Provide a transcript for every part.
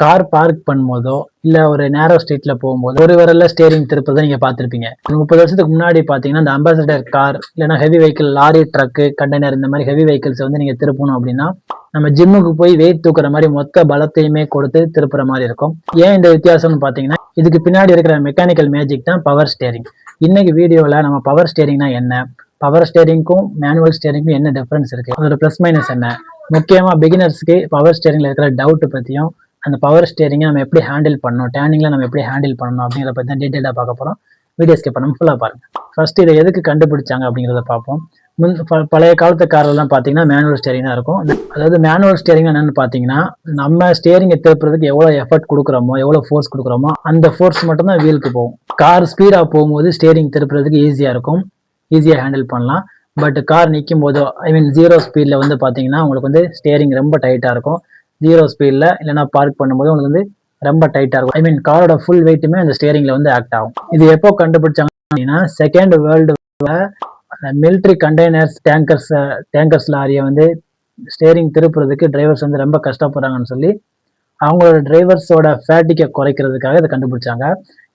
Car park பண்ணும்போதோ இல்ல ஒரு நேரோ ஸ்ட்ரீட்ல போகும்போது ஒரு விரல்ல ஸ்டேரிங் திருப்பதை நீங்க பார்த்திருப்பீங்க. 30 வருஷத்துக்கு முன்னாடி பாத்தீங்கன்னா இந்த அம்பாசடர் கார் இல்லைன்னா heavy vehicle lorry truck container இந்த மாதிரி ஹெவி வெஹிக்கிள்ஸ் வந்து நீங்க திருப்பணும் அப்படின்னா நம்ம ஜிம்முக்கு போய் வெயிட் தூக்குற மாதிரி மொத்த பலத்தையுமே கொடுத்து திருப்புற மாதிரி இருக்கும். ஏன் இந்த வித்தியாசம்னு பாத்தீங்கன்னா இதுக்கு பின்னாடி இருக்கிற மெக்கானிக்கல் மேஜிக் தான் பவர் ஸ்டேரிங். இன்னைக்கு வீடியோல நம்ம பவர் ஸ்டேரிங்னா என்ன, பவர் ஸ்டேரிங்க்கும் மேனுவல் ஸ்டேரிங்க்கும் என்ன டிஃபரன்ஸ் இருக்கு, அதோட பிளஸ் மைனஸ் என்ன, முக்கியமா பிகினர்ஸ்க்கு பவர் ஸ்டேரிங்ல இருக்கிற டவுட் பத்தியும் அந்த பவர் ஸ்டேரிங்கை நம்ம எப்படி ஹேண்டில் பண்ணணும், டேர்னிங்ல நம்ம எப்படி ஹேண்டில் பண்ணணும் அப்படிங்கிறத பத்தி தான் டீட்டெயிலாக பார்க்க போறோம். வீடியோ ஸ்கிப் பண்ணாம ஃபுல்லாக பாருங்க. ஃபர்ஸ்ட் இதை எதுக்கு கண்டுபிடிச்சாங்க அப்படிங்கிறத பார்ப்போம். பழைய காலத்து கார்லாம் பார்த்தீங்கன்னா மேனுவல் ஸ்டேரிங் தான் இருக்கும். அதாவது மேனுவல் ஸ்டேரிங் என்னன்னு பார்த்தீங்கன்னா நம்ம ஸ்டேரிங்கை திருப்புறதுக்கு எவ்வளோ எஃபர்ட் கொடுக்குறோமோ எவ்வளோ ஃபோர்ஸ் கொடுக்குறோமோ அந்த ஃபோர்ஸ் மட்டும் தான் வீலுக்கு போகும். கார் ஸ்பீடாக போகும்போது ஸ்டேரிங் திருப்புறதுக்கு ஈஸியாக இருக்கும், ஈஸியாக ஹேண்டில் பண்ணலாம். பட் கார் நிற்கும் போதோ ஜீரோ ஸ்பீடில் வந்து பார்த்தீங்கன்னா உங்களுக்கு வந்து ஸ்டேரிங் ரொம்ப டைட்டாக இருக்கும். ஜீரோ ஸ்பீடில் இல்லைனா பார்க் பண்ணும்போது உங்களுக்கு வந்து ரொம்ப டைட்டாக இருக்கும். காரோட ஃபுல் வெயிட்டுமே அந்த ஸ்டேரிங்ல வந்து ஆக்ட் ஆகும். இது எப்போ கண்டுபிடிச்சாங்க அப்படின்னா second world military containers tankers லாரியை வந்து ஸ்டேரிங் திருப்புறதுக்கு டிரைவர்ஸ் வந்து ரொம்ப கஷ்டப்படுறாங்கன்னு சொல்லி அவங்களோட டிரைவர்ஸோட ஃபேட்டிக்கை குறைக்கிறதுக்காக இதை கண்டுபிடிச்சாங்க.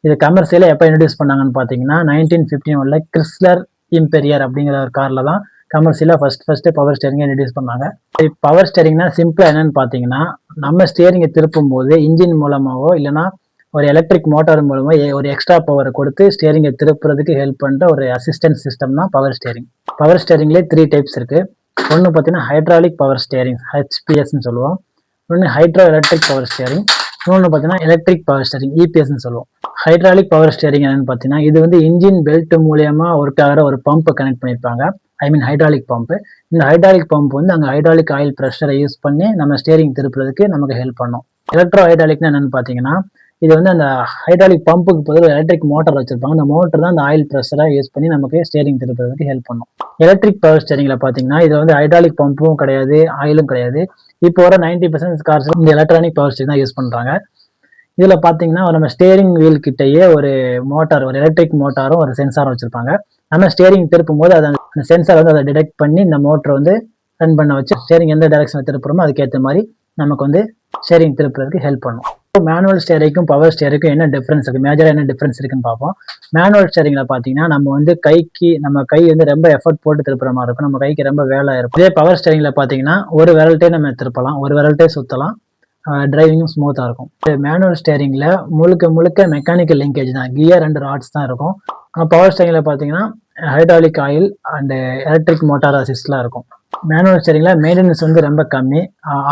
இது கமர்ஷியலாக எப்போ இன்ட்ரடியூஸ் பண்ணாங்கன்னு பார்த்தீங்கன்னா 1951 கிறிஸ்லர் இம்பெரியர் அப்படிங்கிற ஒரு காரில் தான் கமர்ஷியலாக ஃபர்ஸ்ட் பவர் ஸ்டேரிங்கை இன்ட்ரடியூஸ் பண்ணாங்க. பவர் ஸ்டேரிங்னா சிம்பிளா என்னன்னு பார்த்தீங்கன்னா நம்ம ஸ்டேரிங்கை திருப்பும் போது இன்ஜின் மூலமாவோ இல்லைன்னா ஒரு எலக்ட்ரிக் மோட்டார் மூலமோ ஒரு எக்ஸ்ட்ரா பவரை கொடுத்து ஸ்டேரிங்கை திருப்புறதுக்கு ஹெல்ப் பண்ணுற ஒரு அசிஸ்டன்ட் சிஸ்டம் தான் பவர் ஸ்டேரிங். பவர் ஸ்டேரிங்லேயே 3 டைப்ஸ் இருக்கு. ஒன்று பார்த்தீங்கன்னா ஹைட்ராலிக் பவர் ஸ்டேரிங் HPSன்னு சொல்லுவோம். இன்னொன்று ஹைட்ரோ எலக்ட்ரிக் பவர் ஸ்டேரிங். இன்னொன்று பார்த்தீங்கன்னா எலக்ட்ரிக் பவர் ஸ்டேரிங் EPSன்னு சொல்லுவோம். ஹைட்ராலிக் பவர் ஸ்டேரிங் என்னன்னு பார்த்தீங்கன்னா இது வந்து இன்ஜின் பெல்ட் மூலியமா ஒர்க் ஆகிற ஒரு பம்பை கனெக்ட் பண்ணியிருப்பாங்க. Hydraulic pump. இந்த ஹைட்ராலிக் பம்ப் வந்து அங்கே ஹைட்ராலிக் ஆயில் ப்ரெஷரை யூஸ் பண்ணி நம்ம ஸ்டேரிங் திருப்புறதுக்கு நமக்கு ஹெல்ப் பண்ணும். எலக்ட்ரோ ஹைட்ராலிக்னா என்னன்னு பார்த்தீங்கன்னா இது வந்து அந்த ஹைட்ராலிக் பம்புக்கு பதில் எலக்ட்ரிக் மோட்டார் வச்சிருப்பாங்க. அந்த மோட்டர் தான் அந்த ஆயில் ப்ரெஷரை யூஸ் பண்ணி நமக்கு ஸ்டேரிங் திருப்புறதுக்கு ஹெல்ப் பண்ணும். எலக்ட்ரிக் பவர் ஸ்டேரிங்ல பார்த்தீங்கன்னா இது வந்து ஹைட்ராலிக் பம்பும் கிடையாது, ஆயிலும் கிடையாது. இப்போ வர 90% கார்ஸ் இந்த எலக்ட்ரானிக் பவர் ஸ்டேரிங் தான் யூஸ் பண்றாங்க. இதுல பாத்தீங்கன்னா நம்ம ஸ்டேரிங் வீல் கிட்டேயே ஒரு மோட்டார், ஒரு எலக்ட்ரிக் மோட்டாரும் ஒரு சென்சாரும் வச்சிருப்பாங்க. நம்ம ஸ்டேரிங் திருப்பும் போது அந்த சென்சார் வந்து அதை டிடெக்ட் பண்ணி இந்த மோட்டர் வந்து ரன் பண்ண வச்சு ஸ்டேரிங் எந்த டைரக்ஷன்ல திருப்புறோமோ அதுக்கேற்ற மாதிரி நமக்கு வந்து ஸ்டேரிங் திருப்புறதுக்கு ஹெல்ப் பண்ணும். மேனுவல் ஸ்டேரிங்க்கும் பவர் ஸ்டேரிங்க்கும் என்ன டிஃபரன்ஸ் இருக்கு, மேஜரா என்ன டிஃபரன்ஸ் இருக்குன்னு பார்ப்போம். மேனுவல் ஸ்டேரிங்ல பாத்தீங்கன்னா நம்ம வந்து நம்ம கை வந்து ரொம்ப எஃபர்ட் போட்டு திருப்புற மாதிரி இருக்கும், நம்ம கைக்கு ரொம்ப வேலை இருக்கும். இதே பவர் ஸ்டேரிங்ல பாத்தீங்கன்னா ஒரு விரல்ட்டே நம்ம திருப்பலாம், ஒரு விரல்ட்டே சுத்தலாம், டிரைவிங்கும் ஸ்மூத்தாக இருக்கும். மேனுவல் ஸ்டேரிங்ல முழுக்க மெக்கானிக்கல் லிங்கேஜ் தான், கியர் அண்ட் ராட்ஸ் தான் இருக்கும். பவர் ஸ்டேரிங்ல பார்த்தீங்கன்னா hydraulic oil and electric motor அசிஸ்ட்லாம் இருக்கும். மேனுவல் ஸ்டேரிங்ல மெயின்டெனன்ஸ் வந்து ரொம்ப கம்மி,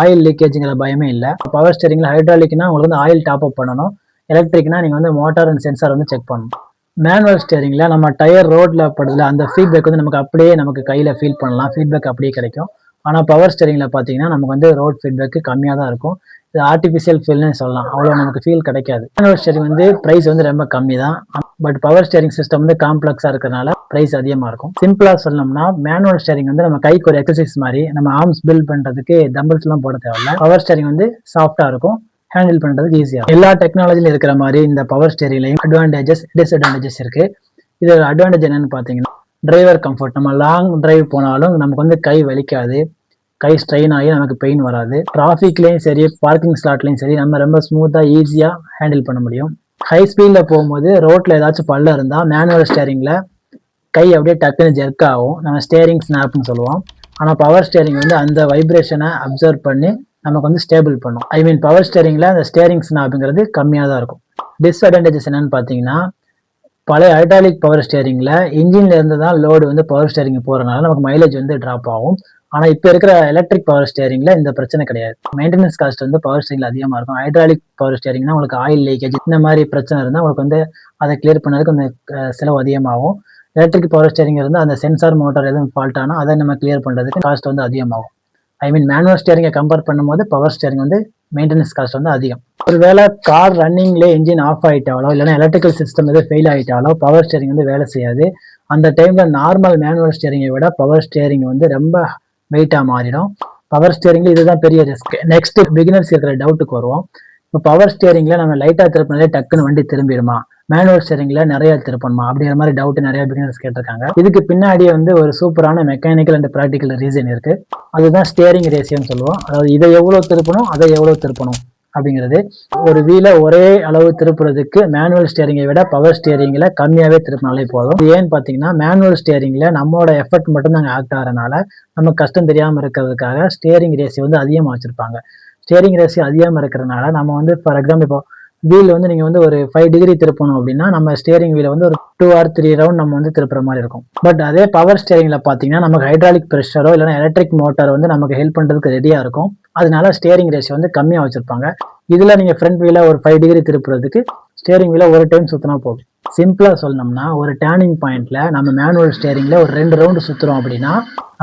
ஆயில் லீக்கேஜுங்கிற பயமே இல்லை. பவர் ஸ்டேரிங்ல ஹைட்ராலிக்னா உங்களுக்கு வந்து ஆயில் டாப் அப் பண்ணணும், எலக்ட்ரிக்னா நீங்கள் வந்து மோட்டார் அண்ட் சென்சார் வந்து செக் பண்ணணும். மேனுவல் ஸ்டேரிங்ல நம்ம டயர் ரோட்ல படுதுல அந்த ஃபீட்பேக் வந்து நமக்கு கையில் ஃபீல் பண்ணலாம், ஃபீட்பேக் அப்படியே கிடைக்கும். ஆனால் பவர் ஸ்டேரிங்ல பார்த்தீங்கன்னா நமக்கு வந்து ரோட் ஃபீட்பேக் கம்மியாக தான் இருக்கும். இது ஆர்டிஃபிஷியல் ஃபீல்னு சொல்லலாம், அவ்வளோ நமக்கு ஃபீல் கிடைக்காது. மேனுவல் ஸ்டேரிங் வந்து ப்ரைஸ் வந்து ரொம்ப கம்மி தான். பட் பவர் ஸ்டேரிங் சிஸ்டம் வந்து காம்ப்ளெக்ஸாக இருக்கிறதுனால ப்ரைஸ் அதிகமாக இருக்கும். சிம்பிளாக சொல்லணும்னா மேனுவல் ஸ்டேரிங் வந்து நம்ம கைக்கு ஒரு எக்ஸசைஸ் மாதிரி, நம்ம ஆர்ம்ஸ் பில்ட் பண்ணுறதுக்கு டம்பிள்ஸ்லாம் போட தேவையில்ல. பவர் ஸ்டேரிங் வந்து சாஃப்டாக இருக்கும், ஹேண்டில் பண்ணுறதுக்கு ஈஸியாக. எல்லா டெக்னாலஜிலும் இருக்கிற மாதிரி இந்த பவர் ஸ்டேரிங்லையும் அட்வான்டேஜஸ் டிஸ்அட்வான்டேஜஸ் இருக்கு. இது அட்வான்டேஜ் என்னன்னு பார்த்தீங்கன்னா டிரைவர் கம்ஃபர்ட். நம்ம லாங் டிரைவ் போனாலும் நமக்கு வந்து கை வலிக்காது, கை ஸ்ட்ரெயின் ஆகி நமக்கு பெயின் வராது. டிராஃபிக்லேயும் சரி பார்க்கிங் ஸ்லாட்லையும் சரி நம்ம ரொம்ப ஸ்மூத்தாக ஈஸியாக ஹேண்டில் பண்ண முடியும். ஹை ஸ்பீடில் போகும்போது ரோட்டில் ஏதாச்சும் பள்ளம் இருந்தால் மேனுவல் ஸ்டேரிங்கில் கை அப்படியே டக்குன்னு ஜெர்க் ஆகும், நம்ம ஸ்டேரிங் ஸ்னாப்னு சொல்லுவோம். ஆனால் பவர் ஸ்டேரிங் வந்து அந்த வைப்ரேஷனை அப்சர்வ் பண்ணி நமக்கு வந்து ஸ்டேபிள் பண்ணும். பவர் ஸ்டேரிங்கில் அந்த ஸ்டேரிங் ஸ்னாப்புங்கிறது கம்மியாக தான் இருக்கும். டிஸ்அட்வான்டேஜஸ் என்னன்னு பார்த்தீங்கன்னா பழைய ஹைட்ராலிக் பவர் ஸ்டேரிங்கில் இன்ஜின்ல இருந்து தான் லோடு வந்து பவர் ஸ்டேரிங் போகிறனால நமக்கு மைலேஜ் வந்து ட்ராப் ஆகும். ஆனால் இப்போ இருக்கிற எலக்ட்ரிக் பவர் ஸ்டேரிங்ல இந்த பிரச்சனை கிடையாது. மெயின்டெனன்ஸ் காஸ்ட் வந்து பவர் ஸ்டேரிங்ல அதிகமாக இருக்கும். ஹைட்ராலிக் பவர் ஸ்டேரிங்னா உங்களுக்கு ஆயில் லீக்கேஜ் இந்த மாதிரி பிரச்சனை இருந்தால் உங்களுக்கு வந்து அதை கிளியர் பண்ணதுக்கு கொஞ்சம் செலவு அதிகமாகும். எலக்ட்ரிக் பவர் ஸ்டேரிங் இருந்தால் அந்த சென்சார் மோட்டார் எதுவும் ஃபால்ட் ஆனால் அதை நம்ம கிளியர் பண்ணுறதுக்கு காஸ்ட் வந்து அதிகமாகும். மேனுவல் ஸ்டேரிங்கை கம்பேர் பண்ணும்போது பவர் ஸ்டேரிங் வந்து மெயின்டெனன்ஸ் காஸ்ட் வந்து அதிகம். ஒருவேளை கார் ரன்னிங்லேயே இன்ஜின் ஆஃப் ஆகிட்டாலோ இல்லைன்னா எலக்ட்ரிக்கல் சிஸ்டம் எதுவும் ஃபெயில் ஆகிட்டாலோ பவர் ஸ்டேரிங் வந்து வேலை செய்யாது. அந்த டைம்ல நார்மல் மேனுவல் ஸ்டேரிங்கை விட பவர் ஸ்டேரிங் வந்து ரொம்ப வெயிட்டாக மாறிடும். பவர் ஸ்டேரிங்ல இதுதான் பெரிய ரிஸ்க். நெக்ஸ்ட் பிகினர்ஸ் இருக்கிற டவுட்டுக்கு வருவோம். இப்போ பவர் ஸ்டேரிங்ல நம்ம லைட்டாக திருப்பினாலே டக்குன்னு வண்டி திரும்பிடுமா, மேனுவல் ஸ்டேரிங்ல நிறைய திருப்பணுமா அப்படிங்கிற மாதிரி டவுட் நிறைய பிகினர்ஸ் கேட்டிருக்காங்க. இதுக்கு பின்னாடியே வந்து ஒரு சூப்பரான மெக்கானிக்கல் அண்ட் ப்ராக்டிக்கல் ரீசன் இருக்கு. அதுதான் ஸ்டேரிங் ரேஷியோன்னு சொல்லுவோம். அதாவது இதை எவ்வளோ திருப்பணும் அதை எவ்வளோ திருப்பணும் அப்படிங்கிறது. ஒரு வீலை ஒரே அளவு திருப்புறதுக்கு மேனுவல் ஸ்டியரிங்கை விட பவர் ஸ்டியரிங்ல கம்மியாவே திருப்பினாலே போதும். ஏன்னு பாத்தீங்கன்னா மேனுவல் ஸ்டியரிங்ல நம்மளோட எஃபர்ட் மட்டும் தான் ஆக்ட் ஆகிறதுனால நமக்கு கஷ்டம் தெரியாம இருக்கிறதுக்காக ஸ்டியரிங் ரேஷியோ வந்து அதிகமா வச்சிருப்பாங்க. ஸ்டியரிங் ரேஷியோ அதிகமா இருக்கிறதுனால நம்ம வந்து ஃபார் எக்ஸாம்பிள் இப்போ வீல் வந்து நீங்க வந்து ஒரு 5 டிகிரி திருப்பணும் அப்படின்னா நம்ம ஸ்டியரிங் வீல வந்து ஒரு 2 or 3 ரவுண்ட் நம்ம வந்து திருப்புற மாதிரி இருக்கும். பட் அதே பவர் ஸ்டியரிங்ல பாத்தீங்கன்னா நமக்கு ஹைட்ராலிக் பிரஷரோ இல்லைன்னா எலக்ட்ரிக் மோட்டார் வந்து நமக்கு ஹெல்ப் பண்றதுக்கு ரெடியா இருக்கும். அதனால ஸ்டியரிங் ரேஷியோ வந்து கம்மியா வச்சிருப்பாங்க. இதுல நீங்க ஃப்ரண்ட் வீல ஒரு 5 டிகிரி திருப்புறதுக்கு ஸ்டியரிங் வீல ஒரு டைம் சுத்தினா போதும். சிம்பிளா சொல்லணும்னா ஒரு டேர்னிங் பாயிண்ட்ல நம்ம மேனுவல் ஸ்டியரிங்ல ஒரு 2 ரவுண்டு சுத்துறோம் அப்படின்னா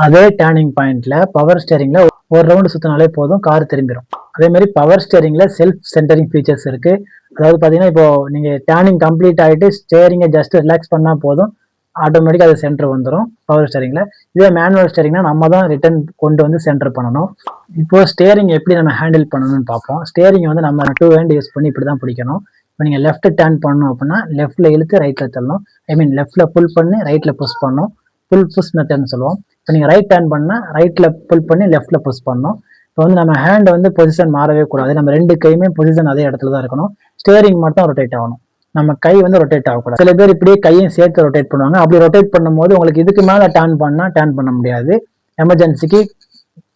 அதே டேர்னிங் பாயிண்ட்ல பவர் ஸ்டியரிங்ல ஒரு ரவுண்டு சுத்தினாலே போதும், கார் திரும்பிடும். அதே மாதிரி பவர் ஸ்டியரிங்ல செல்ஃப் சென்டரிங் ஃபீச்சர்ஸ் இருக்கு. அதாவது பாத்தீங்கன்னா இப்போ நீங்க டேர்னிங் கம்ப்ளீட் ஆயிட்டு ஸ்டியரிங்கை ஜஸ்ட் ரிலாக்ஸ் பண்ணா போதும், ஆட்டோமேட்டிக்கா அது சென்டர் வந்துடும் பவர் ஸ்டியரிங்ல. இதே மேனுவல் ஸ்டியரிங்னா நம்ம தான் ரிட்டர்ன் கொண்டு வந்து சென்டர் பண்ணணும். இப்போ ஸ்டியரிங் எப்படி நம்ம ஹேண்டில் பண்ணணும்னு பார்ப்போம். ஸ்டியரிங் வந்து நம்ம 2 ஹேண்ட் யூஸ் பண்ணி இப்படிதான் பிடிக்கணும். இப்போ நீங்க லெஃப்ட் டர்ன் பண்ணணும் அப்படின்னா லெஃப்ட்ல இழுத்து ரைட்ல தள்ளணும். லெஃப்ட்ல புல் பண்ணி ரைட்ல புஷ் பண்ணணும். புல் புஷ் மெத்தட்னு சொல்லுவோம். இப்போ நீங்க ரைட் டர்ன் பண்ணா ரைட்ல புல் பண்ணி லெஃப்ட்ல புஷ் பண்ணணும். இப்போ வந்து நம்ம ஹேண்ட் வந்து பொசிஷன் மாறவே கூடாது. நம்ம 2 கையுமே பொசிஷன் அதே இடத்துல தான் இருக்கணும். ஸ்டியரிங் மட்டும் ரொட்டேட் ஆகணும். நம்ம கை வந்து ரொட்டேட் ஆகக்கூடாது. சில பேர் இப்படியே கையும் சேர்த்து ரொட்டேட் பண்ணுவாங்க. அப்படி ரொட்டேட் பண்ணும்போது உங்களுக்கு இதுக்கு மேல டர்ன் பண்ண முடியாது. எமர்ஜென்சிக்கு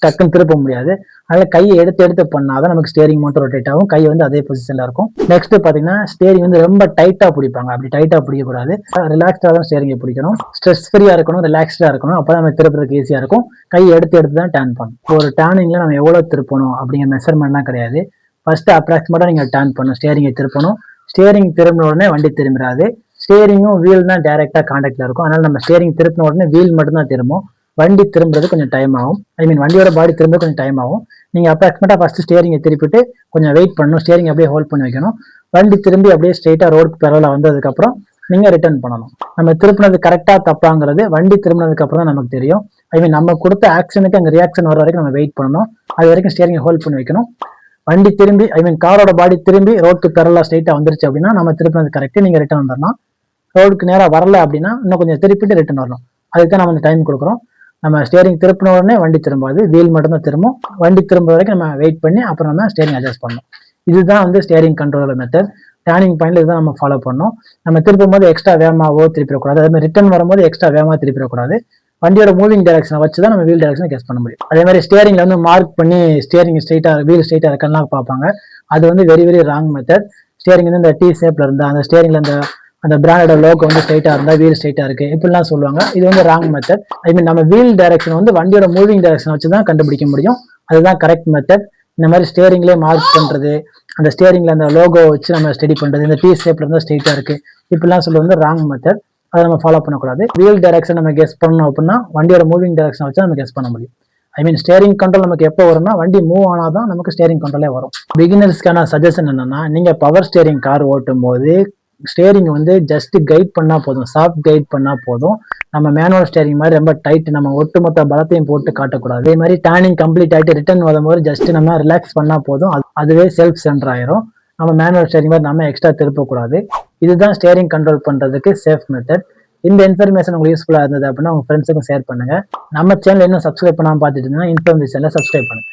டக்குன்னு திருப்ப முடியாது. அதனால கையை எடுத்து பண்ணாதான் நமக்கு ஸ்டியரிங் மட்டும் ரொட்டேட் ஆகும். கை வந்து அதே பொசிஷன்ல இருக்கும். நெக்ஸ்ட் பாத்தீங்கன்னா ஸ்டியரிங் வந்து ரொம்ப டைட்டா பிடிப்பாங்க. அப்படி டைட்டா பிடிக்க கூடாது. ரிலாக்ஸ்டா தான் ஸ்டியரிங்கை பிடிக்கணும். ஸ்ட்ரெஸ் ஃப்ரீயா இருக்கணும், ரிலாக்ஸ்டா இருக்கணும். அப்பதான் நம்ம திருப்புறதுக்கு ஈஸியா இருக்கும். கை எடுத்து தான் டர்ன் பண்ணணும். ஒரு டர்னிங்ல நம்ம எவ்வளவு திருப்பணும் அப்படிங்கிற மெஷர்மெண்ட்லாம் கிடையாது. ஃபர்ஸ்ட் அப்ராக்சிமேட்டா நீங்க டர்ன் பண்ணணும், ஸ்டியரிங்கை திருப்பணும். ஸ்டியரிங் திரும்பின உடனே வண்டி திரும்பிடாது. ஸ்டியரிங்கும் வீல் தான் டைரக்டா கான்டாக்ட்ல இருக்கும். அதனால நம்ம ஸ்டியரிங் திருப்பின உடனே வீல் மட்டும் தான் திரும்பும். வண்டி திரும்புறது கொஞ்சம் டைம் ஆகும். வண்டியோட பாடி திரும்ப கொஞ்சம் டைம் ஆகும். நீங்க அப்ராக்சிமேட்டா ஃபர்ஸ்ட் ஸ்டியரிங்கை திருப்பிட்டு கொஞ்சம் வெயிட் பண்ணணும். ஸ்டியரிங் அப்படியே ஹோல்ட் பண்ணி வைக்கணும். வண்டி திரும்பி அப்படியே ஸ்ட்ரெயிட்டா ரோடுக்கு பெரலா வந்ததுக்கு அப்புறம் நீங்க ரிட்டர்ன் பண்ணணும். நம்ம திருப்பினது கரெக்டா தப்பாங்கிறது வண்டி திரும்பினதுக்கு அப்புறம் தான் நமக்கு தெரியும். நம்ம கொடுத்த ஆக்ஷனுக்கு அங்க ரியாக்ஷன் வர வரைக்கும் நம்ம வெயிட் பண்ணணும். அது வரைக்கும் ஸ்டியரிங்கை ஹோல்ட் பண்ணி வைக்கணும். வண்டி திரும்பி காரோட பாடி திரும்பி ரோடுக்கு பெரலா ஸ்ட்ரெயிட்டா வந்துருச்சு அப்படின்னா நம்ம திருப்பினது கரெக்ட், நீங்க ரிட்டர்ன் வந்துடணும். ரோடுக்கு நேரா வரல அப்படின்னா இன்னும் கொஞ்சம் திருப்பிட்டு ரிட்டர்ன் வரணும். அதுக்கு தான் நம்ம அந்த டைம் கொடுக்குறோம். நம்ம ஸ்டியரிங் திருப்பின உடனே வண்டி திரும்பாது, வீல் மட்டும் தான் திரும்பும். வண்டி திரும்ப வரைக்கும் நம்ம வெயிட் பண்ணி அப்புறம் நம்ம ஸ்டியரிங் அட்ஜஸ்ட் பண்ணணும். இதுதான் வந்து ஸ்டியரிங் கண்ட்ரோல் மெத்தட். டர்னிங் பாயிண்ட்ல இதுதான் நம்ம ஃபாலோ பண்ணணும். நம்ம திருப்பும் போது எக்ஸ்ட்ரா வேகமாவோ திருப்பிடக்கூடாது. அதே மாதிரி ரிட்டர்ன் வரும்போது எக்ஸ்ட்ரா வேகமாக திருப்பிடக்கூடாது. வண்டியோட மூவிங் டைரக்ஷனை வச்சு தான் நம்ம வீல் டைரக்ஷனை கெஸ் பண்ண முடியும். அதே மாதிரி ஸ்டியரிங்ல வந்து மார்க் பண்ணி ஸ்டியரிங் ஸ்ட்ரெயிட்டா வீல் ஸ்ட்ரெயிட்டா இருக்கலாம் பார்ப்பாங்க. அது வந்து very very wrong method. Steering வந்து இந்த டி ஷேப்ல இருந்தா அந்த ஸ்டியரிங்ல அந்த பிராண்டோட லோகோ வந்து ஸ்ட்ரெயிட்டா இருந்தா வீல் ஸ்ட்ரெயிட்டா இருக்கு இப்படிலாம் சொல்லுவாங்க. இது வந்து ராங் மெத்தட். நம்ம வீல் டைரக்ஷன் வந்து வண்டியோட மூவிங் டைரக்ஷன் வச்சு தான் கண்டுபிடிக்க முடியும். அதுதான் கரெக்ட் மெத்தட். இந்த மாதிரி ஸ்டியரிங்லேயே மார்க் பண்றது, அந்த ஸ்டியரிங்ல அந்த லோகோ வச்சு நம்ம ஸ்டடி பண்றது, இந்த டி ஷேப்ல இருந்தா ஸ்ட்ரெயிட்டா இருக்கு இப்படிலாம் சொல்லுவது வந்து ராங் மெத்தட். அதை நம்ம ஃபாலோ பண்ணக்கூடாது. வீல் டைரக்ஷன் நம்ம கெஸ் பண்ணணும் அப்படின்னா வண்டியோட மூவிங் டைரக்ஷன் வச்சு நம்ம கெஸ் பண்ண முடியும். ஸ்டியரிங் கண்ட்ரோல் நமக்கு எப்போ வரும்னா வண்டி மூவ் ஆனாதான் நமக்கு ஸ்டியரிங் கண்ட்ரோலே வரும். பிகினர்ஸ்க்கான சஜஷன் என்னன்னா, நீங்க பவர் ஸ்டியரிங் கார் ஓட்டும் போது ஸ்டியரிங் வந்து ஜஸ்ட் கைட் பண்ணா போதும், சாஃப்ட் கைட் பண்ணா போதும். நம்ம மேனுவல் ஸ்டியரிங் மாதிரி ரொம்ப டைட் நம்ம ஒட்டுமொத்த பலத்தையும் போட்டு காட்டக்கூடாது. அதே மாதிரி டர்னிங் கம்ப்ளீட் ஆகிட்டு ரிட்டர்ன் வரும்போது ஜஸ்ட் நம்ம ரிலாக்ஸ் பண்ணா போதும், அதுவே செல்ஃப் சென்டர் ஆயிரும். நம்ம மேனுவல் ஸ்டியரிங் மாதிரி நம்ம எக்ஸ்ட்ரா திருப்பக்கூடாது. இதுதான் ஸ்டியரிங் கண்ட்ரோல் பண்றதுக்கு சேஃப் மெத்தட். இந்த இன்ஃபர்மேஷன் உங்களுக்கு யூஸ்ஃபுல்லா இருந்தது அப்படின்னா உங்க ஃப்ரெண்ட்ஸுக்கும் ஷேர் பண்ணுங்க. நம்ம சேனல் இன்னும் சப்ஸ்கிரைப் பண்ணாம பார்த்துட்டு இருந்தா இன்ஃபர்மேஷன்ல சப்ஸ்கிரைப் பண்ணுங்க.